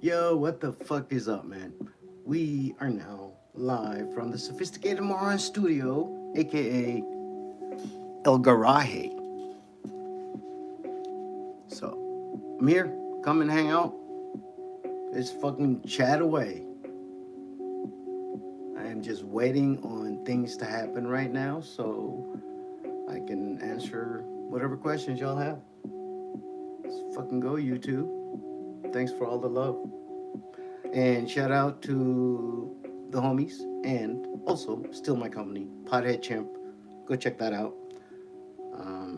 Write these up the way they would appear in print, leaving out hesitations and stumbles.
Yo, what the fuck is up, man? We are now live from the Sophisticated Moron Studio, aka El Garaje. So, I'm here. Come and hang out. Let's fucking chat away. I am just waiting on things to happen right now so I can answer whatever questions y'all have. Let's fucking go, YouTube. Thanks for all the love. And shout out to the homies and also still my company, Pothead Chimp. Go check that out.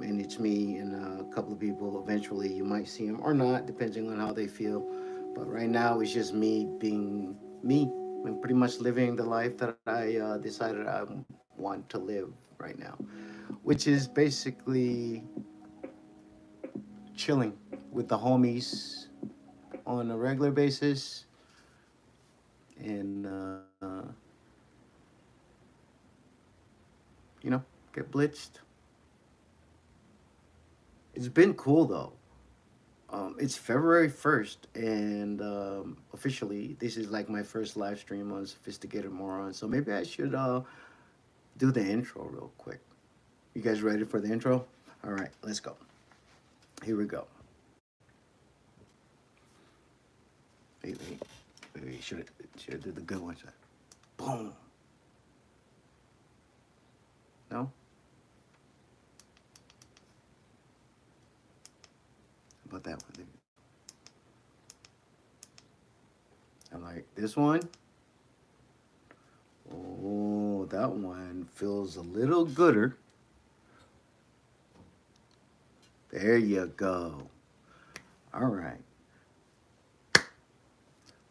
And it's me and a couple of people. Eventually, you might see them or not, depending on how they feel. But right now, it's just me being me and pretty much living the life that I decided I want to live right now, which is basically chilling with the homies on a regular basis and you know, get blitzed. It's been cool though. It's February 1st, and officially, this is like my first live stream on Sophisticated Morons. So maybe I should do the intro real quick. You guys ready for the intro? All right, let's go. Here we go. Wait. Should I do the good ones? Boom. No? How about that one? I like this one. Oh, that one feels a little gooder. There you go. All right.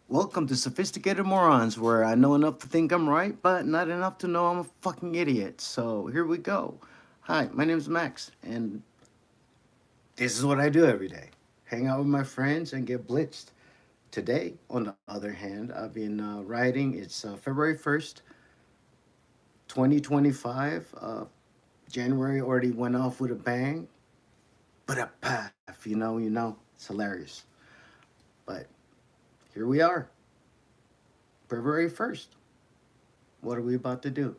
Welcome to Sophisticated Morons, where I know enough to think I'm right, but not enough to know I'm a fucking idiot. So here we go. Hi, my name's Max, and this is what I do every day. Hang out with my friends and get blitzed. Today, on the other hand, I've been writing. It's February 1st, 2025. January already went off with a bang. But a path, it's hilarious. But here we are, February 1st. What are we about to do?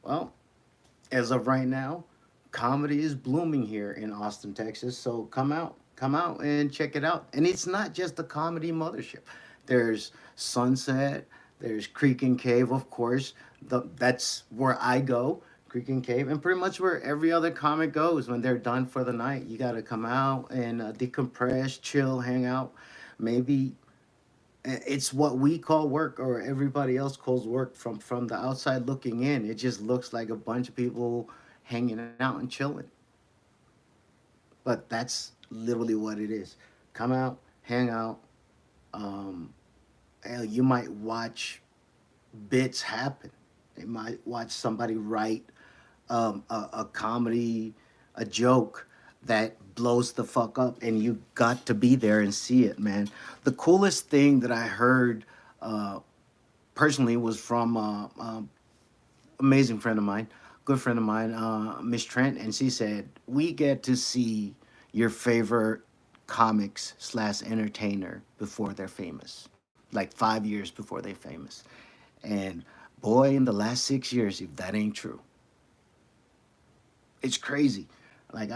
Well, as of right now, comedy is blooming here in Austin, Texas. So come out and check it out. And it's not just the comedy mothership. There's Sunset, there's Creek and Cave, of course. That's where I go, Creek and Cave, and pretty much where every other comic goes when they're done for the night. You got to come out and decompress, chill, hang out. Maybe it's what we call work or everybody else calls work from the outside looking in. It just looks like a bunch of people hanging out and chilling, but that's literally what it is. Come out, hang out. um, Hell, you might watch bits happen. You might watch somebody write a comedy, a joke that blows the fuck up, and you got to be there and see it, man. The coolest thing that I heard uh, personally was from amazing friend of mine, good friend of mine, Miss Trent, and she said we get to see your favorite comics slash entertainer before they're famous, like 5 years before they're famous. And boy, in the last 6 years, if that ain't true, it's crazy. Like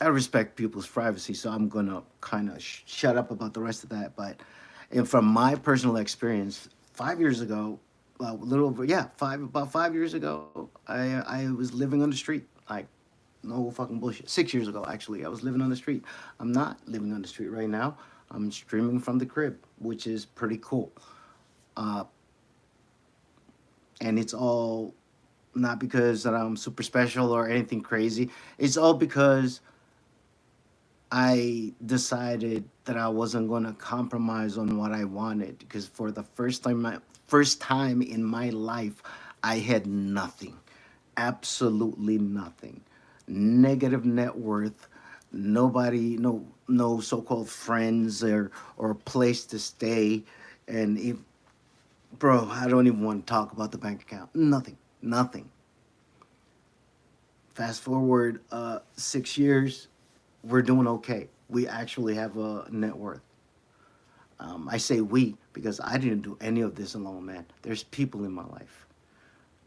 I respect people's privacy, so I'm gonna kind of shut up about the rest of that. But and from my personal experience, 5 years ago, well, a little over about 5 years ago, I was living on the street. Like no fucking bullshit. 6 years ago, actually, I was living on the street. I'm not living on the street right now. I'm streaming from the crib, which is pretty cool. Uh, and it's all not because that I'm super special or anything crazy. It's all because I decided that I wasn't going to compromise on what I wanted because for the first time in my life, I had nothing, absolutely nothing, negative net worth, nobody, no so-called friends or place to stay, and if, bro, I don't even want to talk about the bank account. Nothing, nothing. Fast forward 6 years. we're doing okay. We actually have a net worth. I say we because I didn't do any of this alone, man. There's people in my life.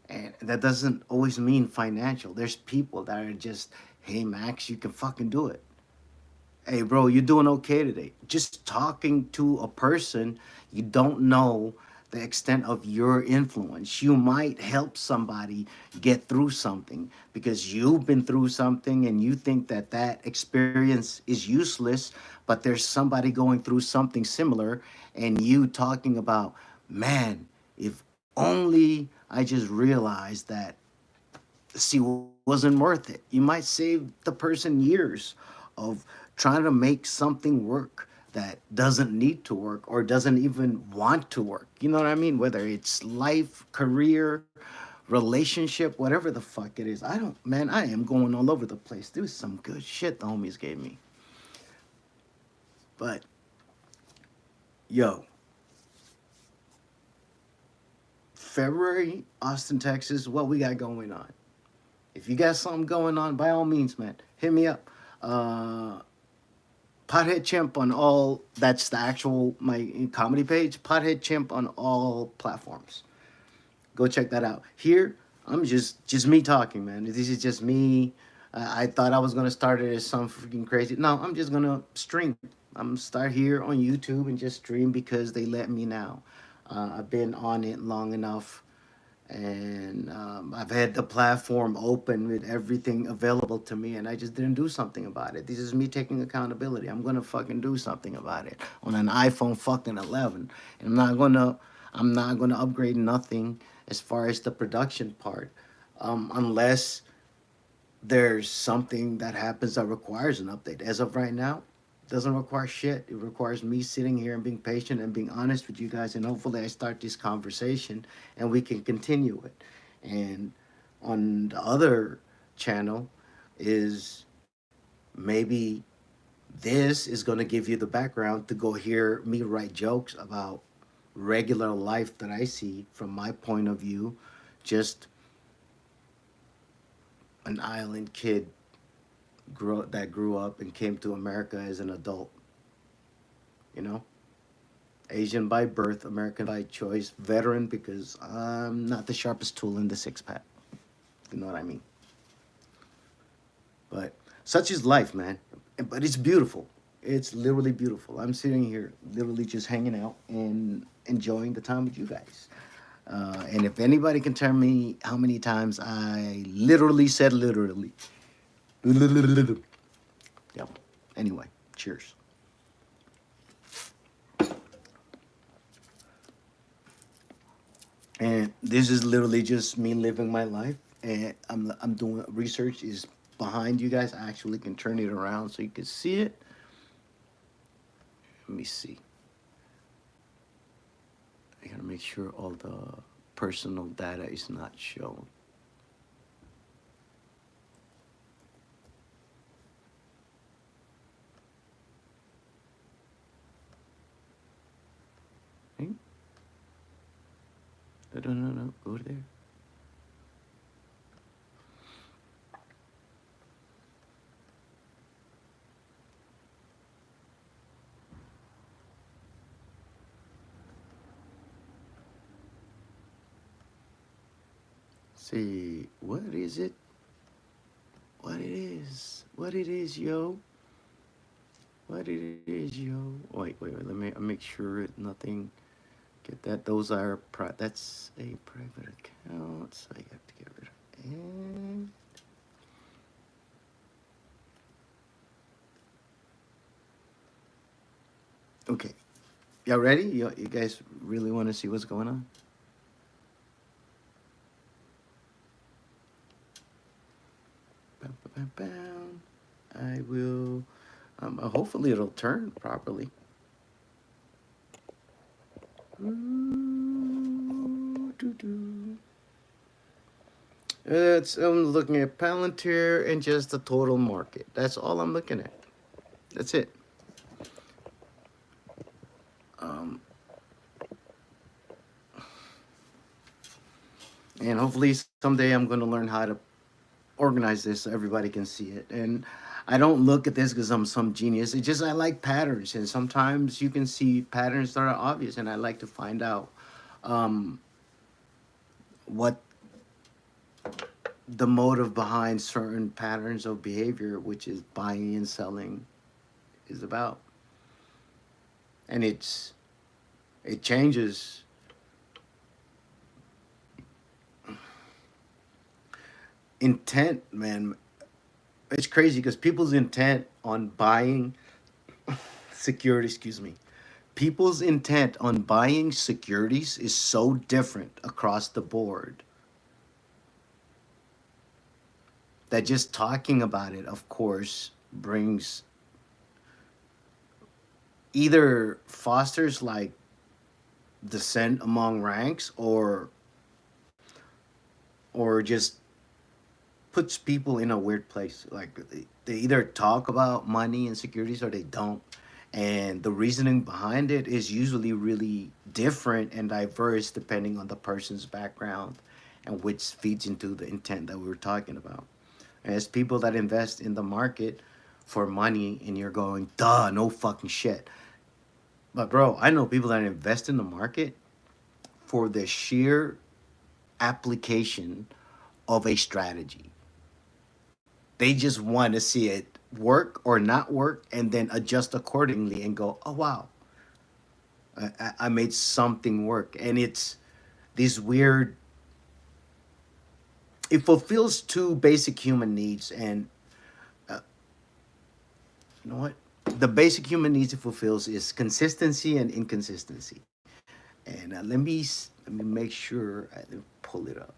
And that doesn't always mean financial. There's people that are just, hey, Max, you can fucking do it. Hey, bro, you're doing okay today. Just talking to a person, you don't know the extent of your influence. You might help somebody get through something because you've been through something and you think that that experience is useless, but there's somebody going through something similar, and you talking about, man, if only I just realized that see wasn't worth it. You might save the person years of trying to make something work that doesn't need to work or doesn't even want to work. You know what I mean? Whether it's life, career, relationship, whatever the fuck it is. I don't, man, I am going all over the place. There's some good shit the homies gave me. But, yo, February, Austin, Texas, what we got going on? If you got something going on, by all means, man, hit me up. Uh, Pothead Chimp on all. That's the actual my comedy page. Pothead Chimp on all platforms. Go check that out. Here, I'm just me talking, man. This is just me. I thought I was gonna start it as some freaking crazy. No, I'm just gonna stream. I'm gonna start here on YouTube and just stream because they let me now. I've been on it long enough, and I've had the platform open with everything available to me, and I just didn't do something about it. This is me taking accountability. I'm gonna fucking do something about it on an iPhone fucking 11, and I'm not gonna upgrade nothing as far as the production part, unless there's something that happens that requires an update. As of right now, doesn't require shit. It requires me sitting here and being patient and being honest with you guys, and hopefully I start this conversation and we can continue it. And on the other channel is maybe this is going to give you the background to go hear me write jokes about regular life that I see from my point of view, just an island kid that grew up and came to America as an adult. You know, Asian by birth, American by choice, veteran because I'm not the sharpest tool in the six pack. You know what I mean? But such is life, man. But it's beautiful. It's literally beautiful. I'm sitting here, literally just hanging out and enjoying the time with you guys. And if anybody can tell me how many times I literally said literally. Yep. Anyway, cheers. And this is literally just me living my life. And I'm doing research is behind you guys. I actually can turn it around so you can see it. Let me see. I gotta make sure all the personal data is not shown. Hey? No, no, no, go there. See, what is it? What it is? What it is, yo? What it is, yo? Wait. Let me make sure nothing. Get that. Those are that's a private account, so I have to get rid of it. Okay, y'all ready? You guys really want to see what's going on? Bam, bam, bam, bam. I will. Hopefully, it'll turn properly. I'm looking at Palantir and just the total market. That's all I'm looking at. That's it. Um, and hopefully someday I'm going to learn how to organize this so everybody can see it. And I don't look at this because I'm some genius. It's just I like patterns, and sometimes you can see patterns that are obvious, and I like to find out um, what the motive behind certain patterns of behavior, which is buying and selling, is about. And it changes intent, man. It's crazy because people's intent on buying security, excuse me, people's intent on buying securities is so different across the board that just talking about it, of course, brings either fosters like dissent among ranks or just puts people in a weird place. Like they either talk about money and securities or they don't. And the reasoning behind it is usually really different and diverse depending on the person's background and which feeds into the intent that we were talking about. And it's people that invest in the market for money and you're going, duh, no fucking shit. But bro, I know people that invest in the market for the sheer application of a strategy. They just want to see it work or not work and then adjust accordingly and go, oh, wow, I made something work. And it's this weird, it fulfills two basic human needs. And you know what? The basic human needs it fulfills is consistency and inconsistency. And let me make sure I pull it up.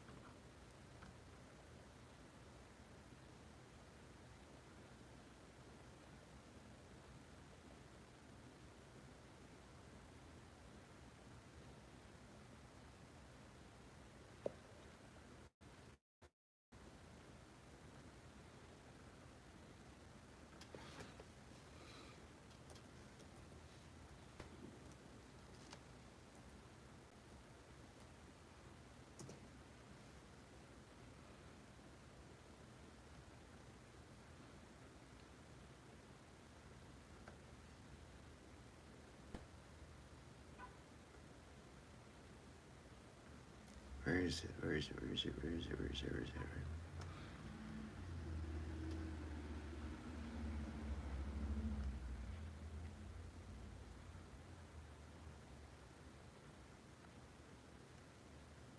Where is it? Where is it? Where is it? Where is it? Where is it? Where is it?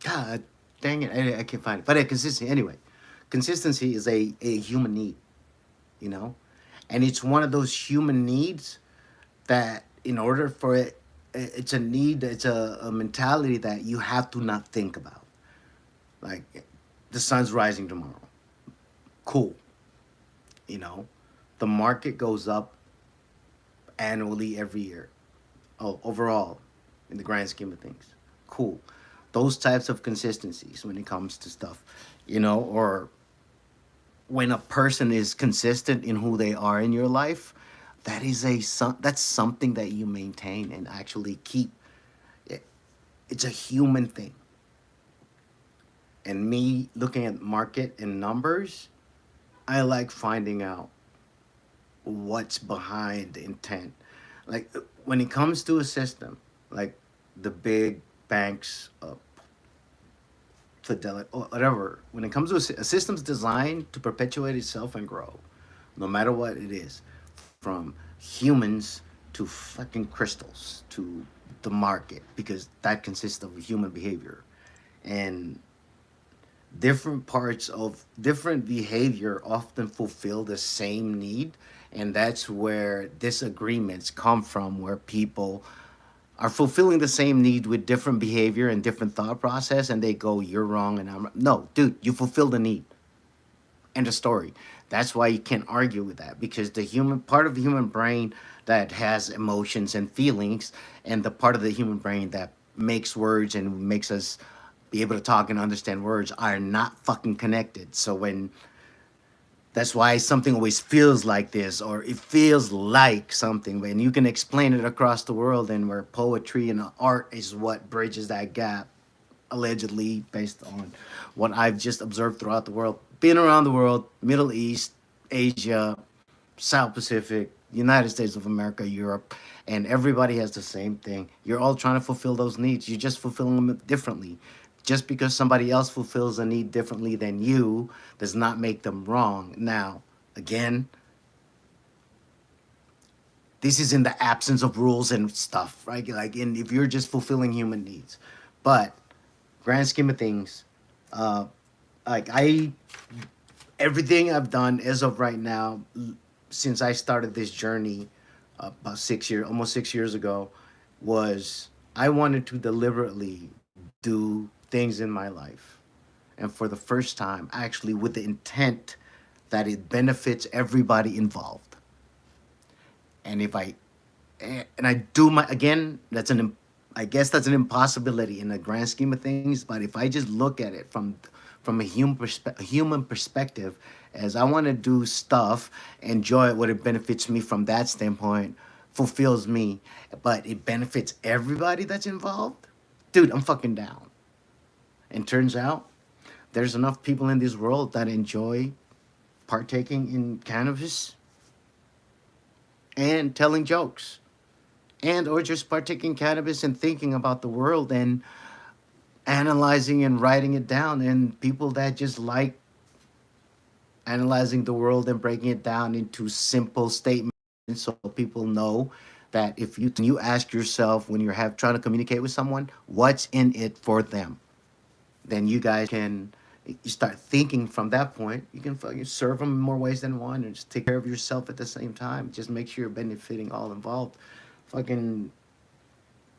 God dang it. I can't find it. But consistency, anyway. Consistency is a human need, you know? And it's one of those human needs that, in order for it, it's a need, it's a mentality that you have to not think about. Like, the sun's rising tomorrow. Cool, you know? The market goes up annually every year. Oh, overall, in the grand scheme of things. Cool. Those types of consistencies when it comes to stuff, or when a person is consistent in who they are in your life, that's something that you maintain and actually keep. It, it's a human thing. And me looking at market and numbers, I like finding out what's behind the intent. Like when it comes to a system, like the big banks, Fidelity, or whatever, when it comes to a system's designed to perpetuate itself and grow, no matter what it is, from humans to fucking crystals to the market, because that consists of human behavior. And different parts of different behavior often fulfill the same need, and that's where disagreements come from, where people are fulfilling the same need with different behavior and different thought process, and they go, you're wrong and I'm no, dude, you fulfill the need. End of story. That's why you can't argue with that, because the human part of the human brain that has emotions and feelings, and the part of the human brain that makes words and makes us be able to talk and understand words, are not fucking connected. So when that's why something always feels like this, or it feels like something, and you can explain it across the world, and where poetry and art is what bridges that gap, allegedly, based on what I've just observed throughout the world. been around the world, Middle East, Asia, South Pacific, United States of America, Europe, and everybody has the same thing. You're all trying to fulfill those needs. You're just fulfilling them differently. Just because somebody else fulfills a need differently than you does not make them wrong. Now, again, this is in the absence of rules and stuff, right? Like, if you're just fulfilling human needs, but grand scheme of things, uh, like everything I've done as of right now, since I started this journey about 6 years, almost 6 years ago, was I wanted to deliberately do things in my life. And for the first time, actually, with the intent that it benefits everybody involved. And if I, and I do my, again, I guess that's an impossibility in the grand scheme of things. But if I just look at it from a human perspective, as I want to do stuff, enjoy it, what it benefits me from that standpoint, fulfills me, but it benefits everybody that's involved, dude, I'm fucking down. And turns out there's enough people in this world that enjoy partaking in cannabis and telling jokes, and or just partaking in cannabis and thinking about the world and analyzing and writing it down, and people that just like analyzing the world and breaking it down into simple statements so people know that if you ask yourself when you're trying to communicate with someone what's in it for them, then you guys can, you start thinking from that point. You can fucking serve them in more ways than one, and just take care of yourself at the same time. Just make sure you're benefiting all involved. Fucking,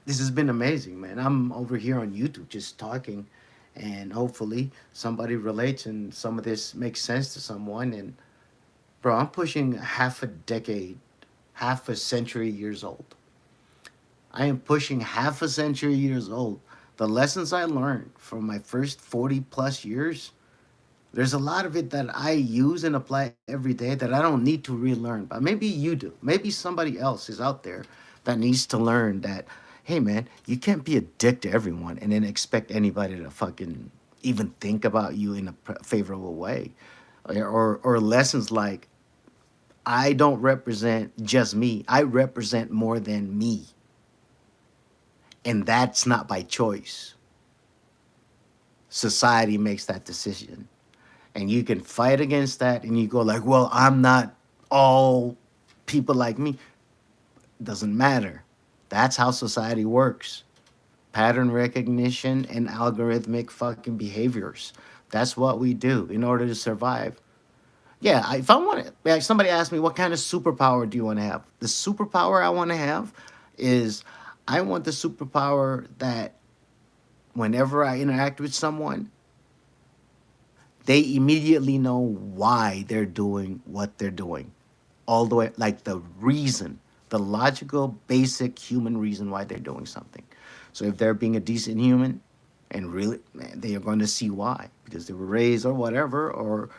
this has been amazing, man. I'm over here on YouTube just talking, and hopefully somebody relates and some of this makes sense to someone. And bro, I'm pushing half a decade, half a century years old. I am pushing half a century years old. The lessons I learned from my first 40 plus years, there's a lot of it that I use and apply every day that I don't need to relearn. But maybe you do. Maybe somebody else is out there that needs to learn that, hey man, you can't be a dick to everyone and then expect anybody to fucking even think about you in a favorable way. Or lessons like, I don't represent just me. I represent more than me. And that's not by choice. Society makes that decision. And you can fight against that and you go like, well, I'm not all people like me. Doesn't matter. That's how society works. Pattern recognition and algorithmic fucking behaviors. That's what we do in order to survive. Yeah, if I want to, like somebody asked me, what kind of superpower do you want to have? The superpower I want to have is, I want the superpower that whenever I interact with someone, they immediately know why they're doing what they're doing. All the way, like the reason, the logical, basic human reason why they're doing something. So if they're being a decent human, and really, man, they are going to see why, because they were raised or whatever, or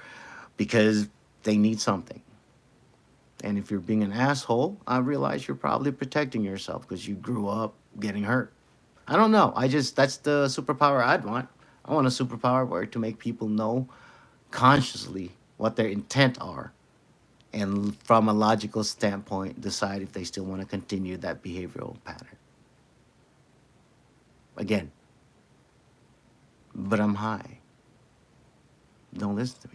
because they need something. And if you're being an asshole, I realize you're probably protecting yourself because you grew up getting hurt. I don't know. That's the superpower I'd want. I want a superpower where to make people know consciously what their intent are, and from a logical standpoint, decide if they still want to continue that behavioral pattern. Again, but I'm high. Don't listen to me.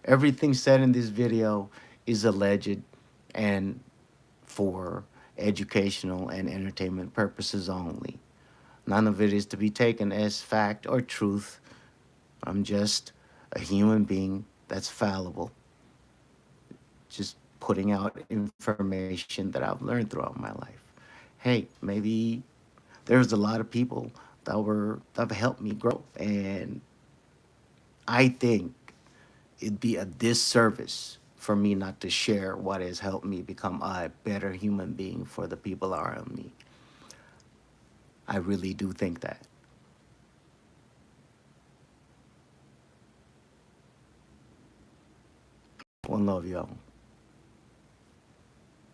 Everything said in this video is alleged and for educational and entertainment purposes only. None of it is to be taken as fact or truth. I'm just a human being that's fallible, just putting out information that I've learned throughout my life. Hey, maybe there's a lot of people that have helped me grow, and I think it'd be a disservice for me not to share what has helped me become a better human being for the people around me. I really do think that. One love, y'all.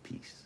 Peace.